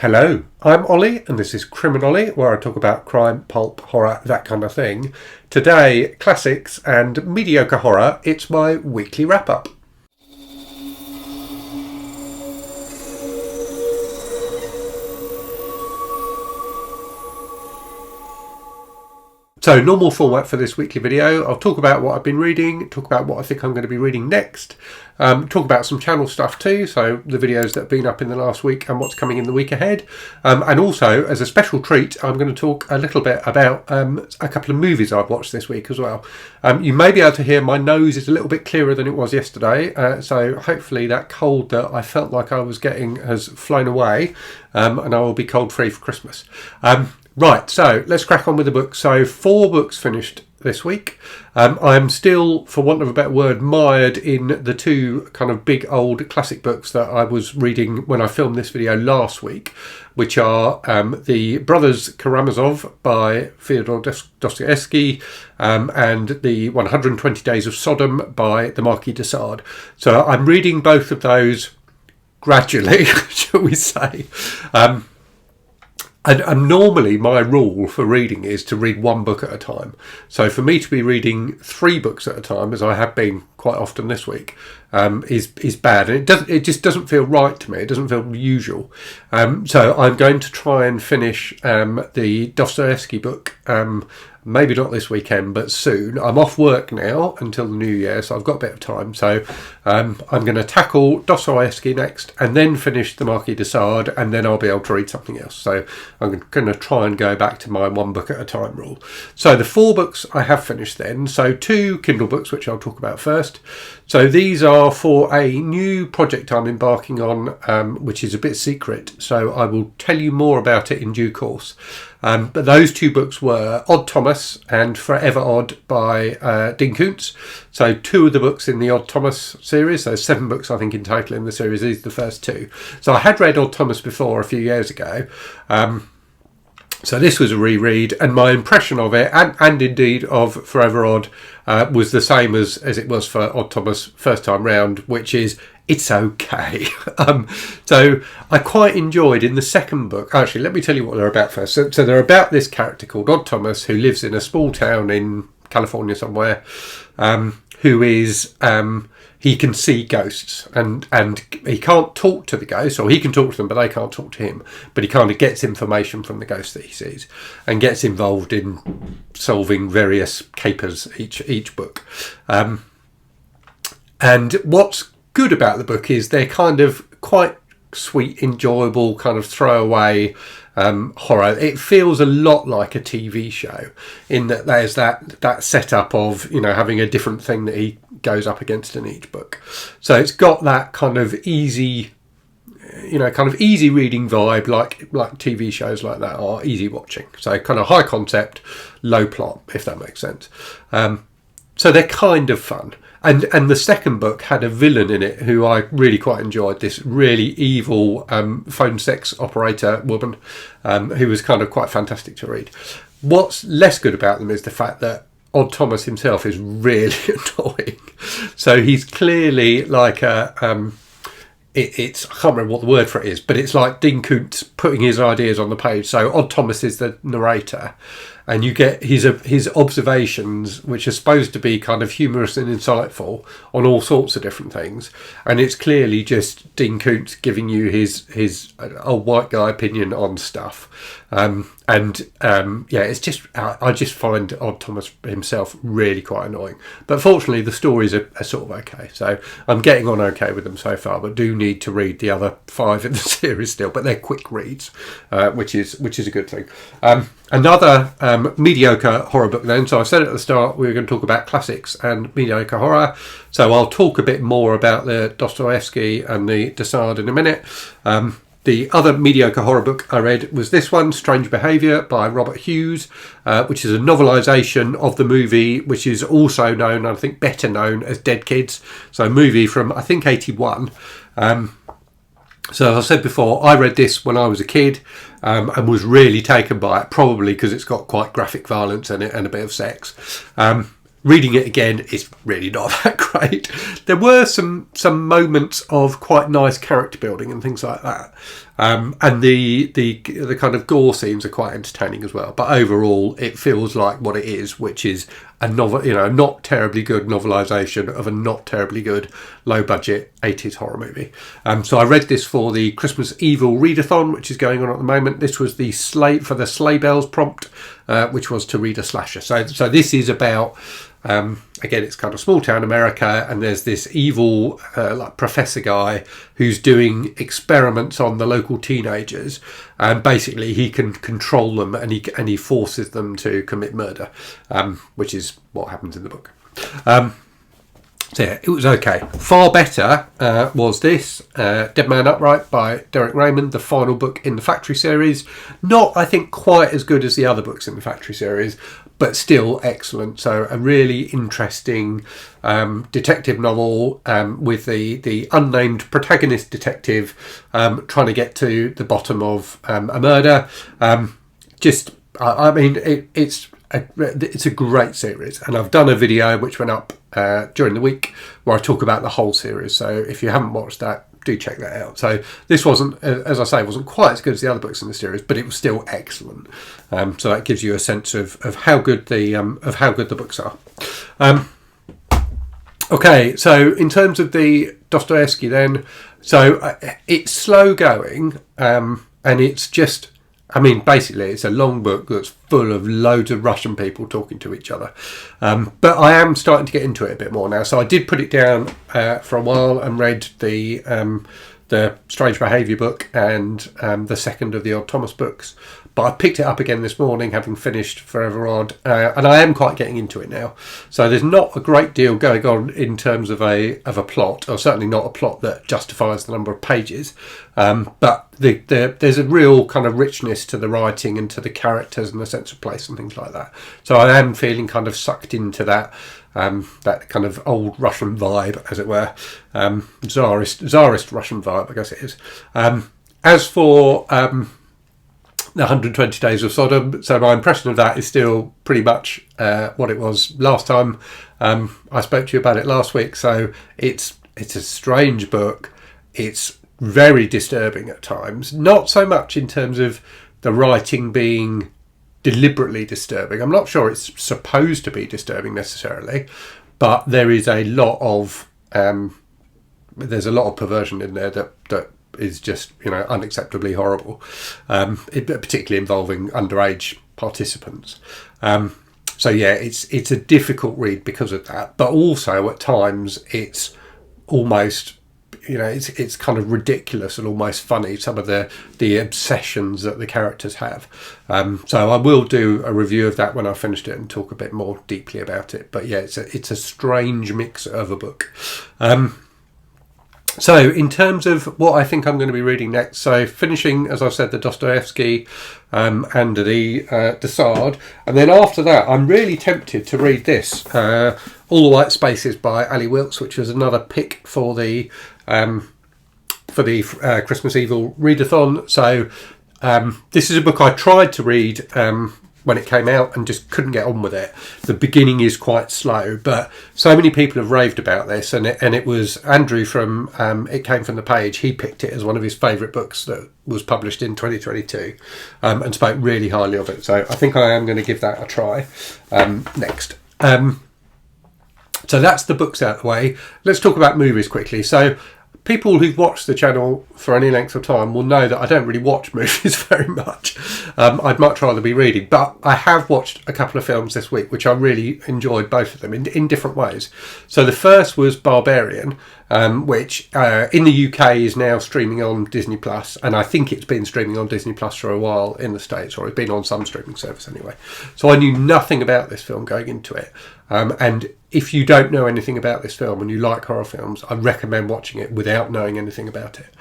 Hello, I'm Ollie and this is Criminolly, where I talk about crime, pulp, horror, that kind of thing. Today, classics and mediocre horror. It's my weekly wrap-up. So, normal format for this weekly video. I'll talk about what I've been reading, talk about what I think I'm going to be reading next, talk about some channel stuff too, so the videos that have been up in the last week and what's coming in the week ahead. And also, as a special treat, I'm going to talk a little bit about a couple of movies I've watched this week as well. You may be able to hear my nose is a little bit clearer than it was yesterday, so hopefully that cold that I felt like I was getting has flown away, and I will be cold-free for Christmas. Right, so let's crack on with the books. So 4 books finished this week. I'm still, for want of a better word, mired in the 2 kind of big old classic books that I was reading when I filmed this video last week, which are The Brothers Karamazov by Fyodor Dostoevsky and The 120 Days of Sodom by the Marquis de Sade. So I'm reading both of those gradually, shall we say. And normally my rule for reading is to read 1 book at a time. So for me to be reading 3 books at a time, as I have been quite often this week, is bad. And it just doesn't feel right to me. It doesn't feel usual. So I'm going to try and finish the Dostoevsky book. Maybe not this weekend, but soon. I'm off work now until the new year, so I've got a bit of time. So I'm going to tackle Dostoevsky next and then finish the Marquis de Sade, and then I'll be able to read something else. So I'm going to try and go back to my 1 book at a time rule. So the 4 books I have finished then. So 2 Kindle books, which I'll talk about first. So these are for a new project I'm embarking on, which is a bit secret. So I will tell you more about it in due course. But those 2 books were Odd Thomas and Forever Odd by Dean Koontz. So 2 of the books in the Odd Thomas series. So 7 books, I think, in total in the series. These are the first 2. So I had read Odd Thomas before a few years ago. So this was a reread, and my impression of it, and indeed of Forever Odd, was the same as it was for Odd Thomas first time round, which is it's okay. So I quite enjoyed in the second book. Actually, let me tell you what they're about first. So they're about this character called Odd Thomas who lives in a small town in California somewhere, who is he can see ghosts and he can't talk to the ghosts, or he can talk to them but they can't talk to him, but he kind of gets information from the ghosts that he sees and gets involved in solving various capers each book. And what's good about the book is they're kind of quite sweet, enjoyable, kind of throwaway horror. It feels a lot like a TV show in that there's that setup of, you know, having a different thing that he goes up against in each book. So it's got that kind of easy, you know, kind of easy reading vibe, like TV shows like that are easy watching. So kind of high concept, low plot, if that makes sense. So they're kind of fun. And the second book had a villain in it who I really quite enjoyed, this really evil phone sex operator woman who was kind of quite fantastic to read. What's less good about them is the fact that Odd Thomas himself is really annoying. So he's clearly like a... It's I can't remember what the word for it is, but it's like Dean Koontz putting his ideas on the page. So Odd Thomas is the narrator, and you get his observations, which are supposed to be kind of humorous and insightful on all sorts of different things, and it's clearly just Dean Koontz giving you his old white guy opinion on stuff. It's just I just find Odd Thomas himself really quite annoying. But fortunately, the stories are sort of okay. So I'm getting on okay with them so far, but do need to read the other 5 in the series still. But they're quick reads, which is a good thing. Another mediocre horror book then. So I said at the start we were going to talk about classics and mediocre horror. So I'll talk a bit more about the Dostoevsky and the de Sade in a minute. The other mediocre horror book I read was this one, Strange Behaviour by Robert Hughes, which is a novelisation of the movie, which is also known, I think better known, as Dead Kids. So a movie from, I think, 81. So as I said before, I read this when I was a kid and was really taken by it, probably because it's got quite graphic violence in it and a bit of sex. Reading it again is really not that great. There were some moments of quite nice character building and things like that. And the kind of gore scenes are quite entertaining as well. But overall, it feels like what it is, which is a novel, not terribly good novelisation of a not terribly good low budget 80s horror movie. So I read this for the Christmas Evil readathon, which is going on at the moment. This was the Sleigh Bells prompt, which was to read a slasher. So this is about. Again, it's kind of small town America, and there's this evil like professor guy who's doing experiments on the local teenagers, and basically he can control them, and he forces them to commit murder, which is what happens in the book. So yeah, it was okay. Far better was this Dead Man Upright by Derek Raymond, the final book in the Factory series. Not, I think, quite as good as the other books in the Factory series, but still excellent. So a really interesting detective novel with the unnamed protagonist detective trying to get to the bottom of a murder. It's a great series, and I've done a video which went up during the week where I talk about the whole series. So if you haven't watched that, do check that out. So this wasn't, as I say, wasn't quite as good as the other books in the series, but it was still excellent. So that gives you a sense of how good the books are. Okay, so in terms of the Dostoevsky, then, so it's slow going, and it's just. Basically, it's a long book that's full of loads of Russian people talking to each other. But I am starting to get into it a bit more now. So I did put it down for a while and read the Strange Behaviour book and the second of the Odd Thomas books. But I picked it up again this morning, having finished Forever Odd, and I am quite getting into it now. So there's not a great deal going on in terms of a plot, or certainly not a plot that justifies the number of pages. But there's a real kind of richness to the writing and to the characters and the sense of place and things like that. So I am feeling kind of sucked into that kind of old Russian vibe, as it were, Tsarist Russian vibe, I guess it is. As for the 120 Days of Sodom, so my impression of that is still pretty much what it was last time I spoke to you about it last week. So it's a strange book. It's very disturbing at times, not so much in terms of the writing being deliberately disturbing. I'm not sure it's supposed to be disturbing necessarily, but there is a lot of perversion in there that is just unacceptably horrible, particularly involving underage participants. So yeah, it's a difficult read because of that, but also at times it's almost it's kind of ridiculous and almost funny, some of the obsessions that the characters have. So I will do a review of that when I've finished it and talk a bit more deeply about it. But yeah, it's a strange mix of a book. So in terms of what I think I'm going to be reading next, so finishing, as I've said, the Dostoevsky and the Sard, and then after that I'm really tempted to read this, All the White Spaces by Ali Wilkes, which was another pick for the Christmas Evil readathon. So this is a book I tried to read when it came out and just couldn't get on with it. The beginning is quite slow, but so many people have raved about this, and it was Andrew from It Came From The Page. He picked it as one of his favourite books that was published in 2022 and spoke really highly of it. So I think I am going to give that a try next. So that's the books out of the way. Let's talk about movies quickly. So people who've watched the channel for any length of time will know that I don't really watch movies very much. I'd much rather be reading, but I have watched a couple of films this week which I really enjoyed, both of them in different ways. So the first was Barbarian, which in the UK is now streaming on Disney Plus, and I think it's been streaming on Disney Plus for a while in the States, or it's been on some streaming service anyway. So I knew nothing about this film going into it, and if you don't know anything about this film and you like horror films, I recommend watching it without knowing anything about it.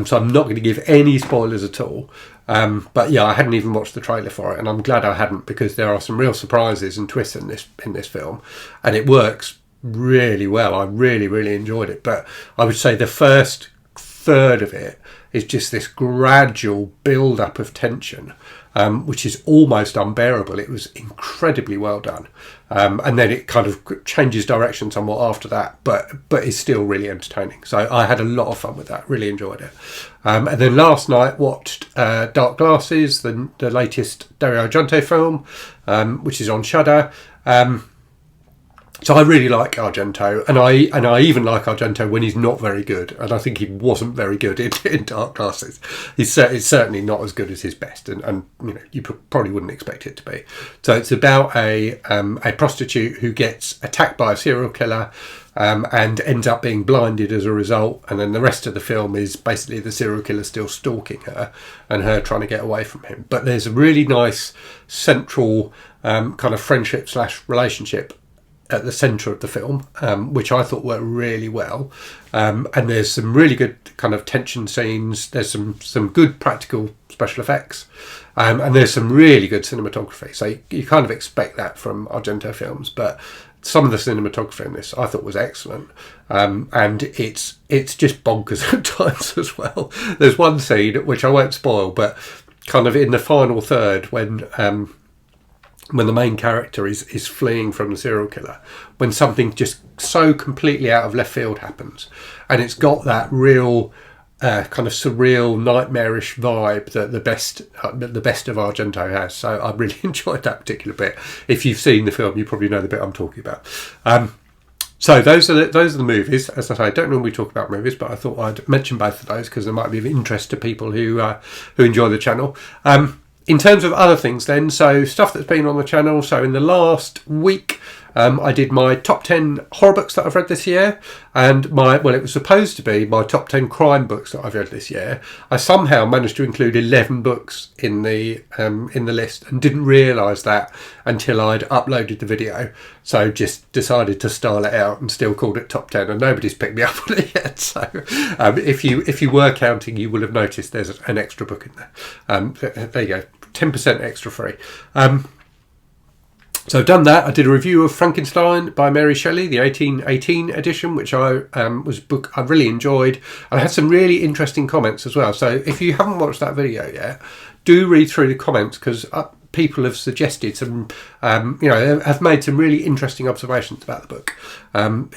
So I'm not going to give any spoilers at all. But yeah, I hadn't even watched the trailer for it, and I'm glad I hadn't, because there are some real surprises and twists in this film, and it works really well. I really, really enjoyed it. But I would say the first third of it is just this gradual build-up of tension, which is almost unbearable. It was incredibly well done. And then it kind of changes direction somewhat after that, but is still really entertaining. So I had a lot of fun with that, really enjoyed it. And then last night watched Dark Glasses, the latest Dario Argento film, which is on Shudder. So I really like Argento, and I even like Argento when he's not very good, and I think he wasn't very good in Dark Glasses. It's certainly not as good as his best, and you know, you probably wouldn't expect it to be. So it's about a prostitute who gets attacked by a serial killer, and ends up being blinded as a result, and then the rest of the film is basically the serial killer still stalking her and her trying to get away from him. But there's a really nice central kind of friendship / relationship at the centre of the film, which I thought worked really well. And there's some really good kind of tension scenes. There's some good practical special effects. And there's some really good cinematography. So you kind of expect that from Argento films, but some of the cinematography in this I thought was excellent. And it's just bonkers at times as well. There's one scene, which I won't spoil, but kind of in the final third when the main character is fleeing from the serial killer, when something just so completely out of left field happens, and it's got that real kind of surreal, nightmarish vibe that the best of Argento has. So I really enjoyed that particular bit. If you've seen the film, you probably know the bit I'm talking about. So those are the movies. As I say, I don't normally talk about movies, but I thought I'd mention both of those because they might be of interest to people who enjoy the channel. In terms of other things then, so stuff that's been on the channel, so in the last week I did my top 10 horror books that I've read this year, and it was supposed to be my top 10 crime books that I've read this year. I somehow managed to include 11 books in the list, and didn't realise that until I'd uploaded the video, so just decided to style it out and still called it top 10, and nobody's picked me up on it yet. So if you were counting, you will have noticed there's an extra book in there. There you go, 10% extra free. So I've done that. I did a review of Frankenstein by Mary Shelley, the 1818 edition, which was a book I really enjoyed. I had some really interesting comments as well. So if you haven't watched that video yet, do read through the comments, because people have suggested some, have made some really interesting observations about the book,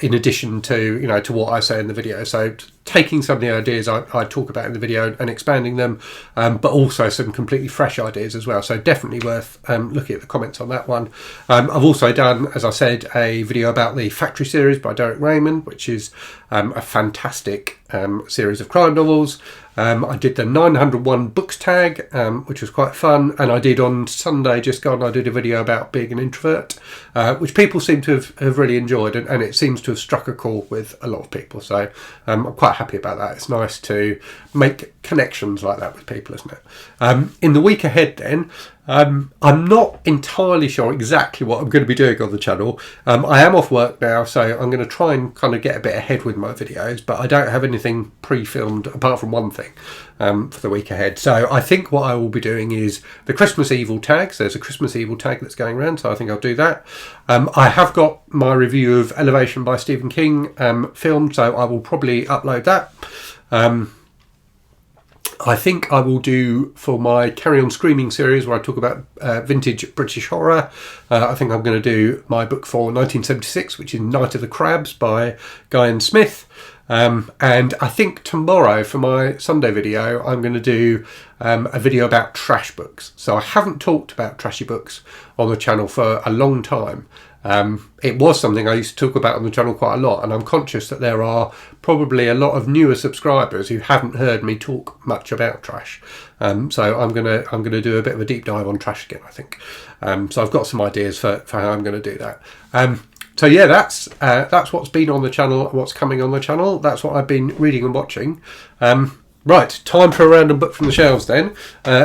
in addition to, to what I say in the video. So taking some of the ideas I talk about in the video and expanding them, but also some completely fresh ideas as well. So definitely worth looking at the comments on that one. I've also done, as I said, a video about the Factory series by Derek Raymond, which is a fantastic series of crime novels. I did the 901 books tag, which was quite fun, and I did on Sunday just gone, I did a video about being an introvert, which people seem to have really enjoyed, and it seems to have struck a chord with a lot of people. So I'm quite happy about that. It's nice to make connections like that with people, isn't it? In the week ahead then, I'm not entirely sure exactly what I'm going to be doing on the channel. I am off work now, so I'm going to try and kind of get a bit ahead with my videos, but I don't have anything pre-filmed apart from one thing for the week ahead. So I think what I will be doing is the Christmas Evil tags. There's a Christmas Evil tag that's going around, so I think I'll do that. I have got my review of Elevation by Stephen King filmed, so I will probably upload that. I think I will do, for my Carry On Screaming series, where I talk about vintage British horror, I think I'm going to do my book for 1976, which is Night of the Crabs by Guy Smith. And I think tomorrow, for my Sunday video, I'm going to do a video about trash books. So I haven't talked about trashy books on the channel for a long time. It was something I used to talk about on the channel quite a lot, and I'm conscious that there are probably a lot of newer subscribers who haven't heard me talk much about trash. So I'm gonna do a bit of a deep dive on trash again, I think. So I've got some ideas for how I'm going to do that. So yeah, that's what's been on the channel, what's coming on the channel. That's what I've been reading and watching. Right, time for a random book from the shelves then.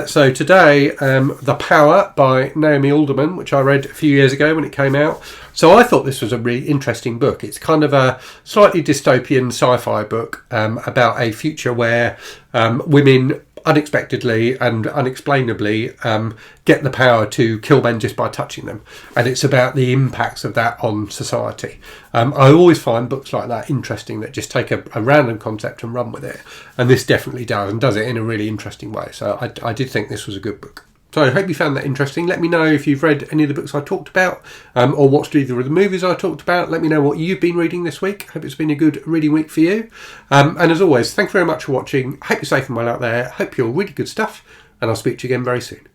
So today, The Power by Naomi Alderman, which I read a few years ago when it came out. So I thought this was a really interesting book. It's kind of a slightly dystopian sci-fi book about a future where women unexpectedly and unexplainably get the power to kill men just by touching them. And it's about the impacts of that on society. I always find books like that interesting, that just take a random concept and run with it. And this definitely does, and does it in a really interesting way. So I did think this was a good book. So I hope you found that interesting. Let me know if you've read any of the books I talked about, or watched either of the movies I talked about. Let me know what you've been reading this week. Hope it's been a good reading week for you. And as always, thank you very much for watching. Hope you're safe and well out there. Hope you're really good stuff. And I'll speak to you again very soon.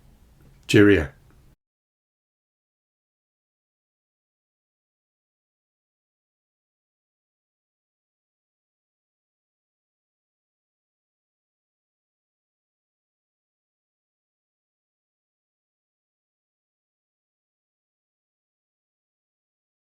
Cheerio.